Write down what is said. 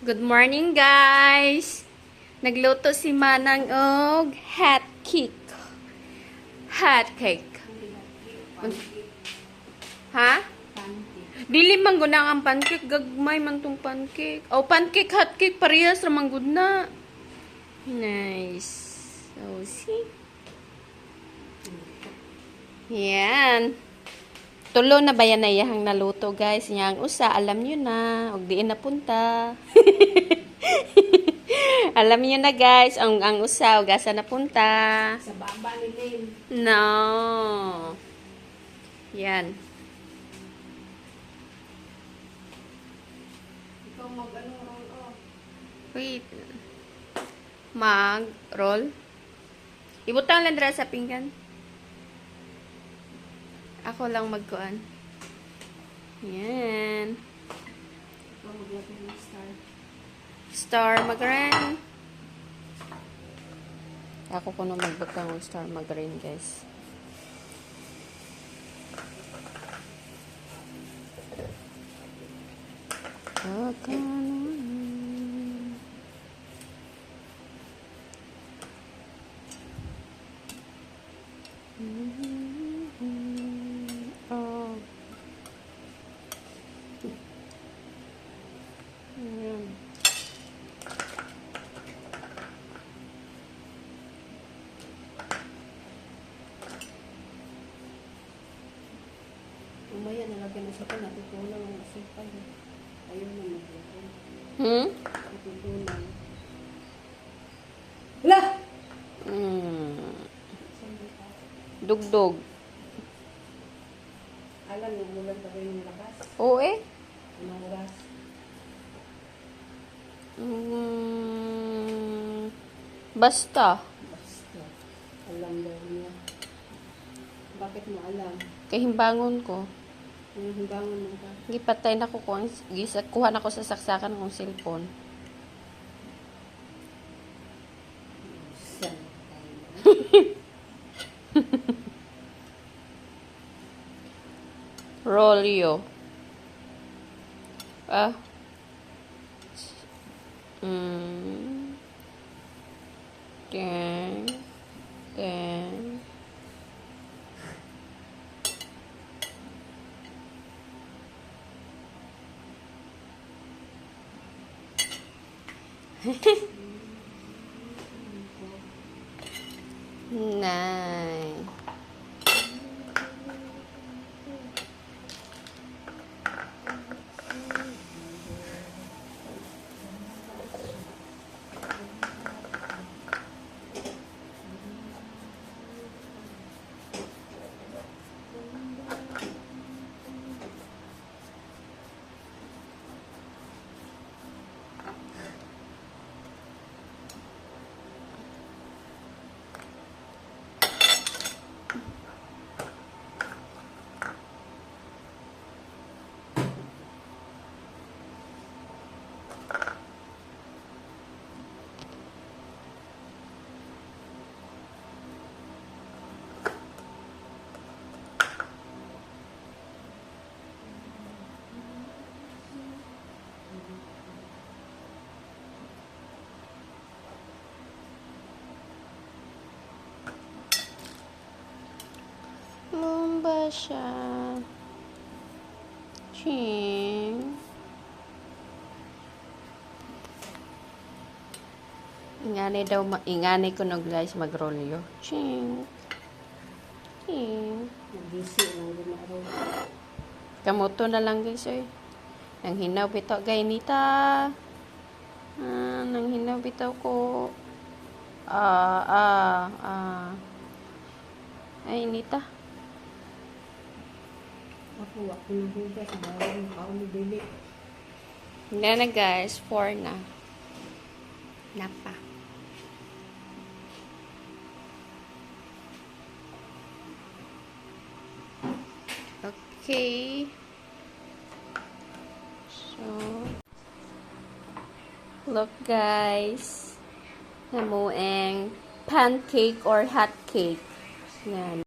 Good morning, guys! Nagluto si Manang og hot cake. Hot cake. Ha? Dili man gud ang pancake, gagmay man tong pancake. Oh, pancake, hot cake parehas ra man gud na. Nice. So, see? Yan. Tulo na ba yan na iyahang naluto, guys? Yang usa, alam nyo na. Og diin napunta. Alam niyo na, guys, ang usa, og asa napunta. Sa baba ni Lynn. No. Yan. Ikaw mag-ano roll off. Wait. Mag-roll. Ibutang lang dira sa pinggan. Ako lang magkuan. Yan. Ikaw maglagay ng star. Star Margarine. Ako ko na magbutang ng Star Margarine, guys. Oh. Ayan. Umaya nalagyan na siya pa. Natutunan ang asipay. Ayaw na maglagay. Natutunan. Hala! Dugdog. Alam niyo, mulan pa rin yung labas. Oo eh. Anong oras? Basta. Basta. Alam daw niya. Bakit mo alam? Kahimbangon ko. Anong himbangan mo ka? Gipatay na ko kung kuha na ko sa saksakan kong cellphone. Saan tayo? Rolio. Ah. Dang. Dang. Nice. Lumba siya. Ching. Ingani ko na, guys, magrolyo. Ching. Ching. Nag-busy lang din na araw. Kamuto na lang, guys, eh. Nang hinaw bitaw, gaynita. Nang hinaw bitaw ko. Ay, Nita. Ako ng hugas. Bawal mo kao ni Dili. Hindi na, guys. 4 na. Napa. Okay. So, look, guys. Namueng pancake or hot cake. Yan.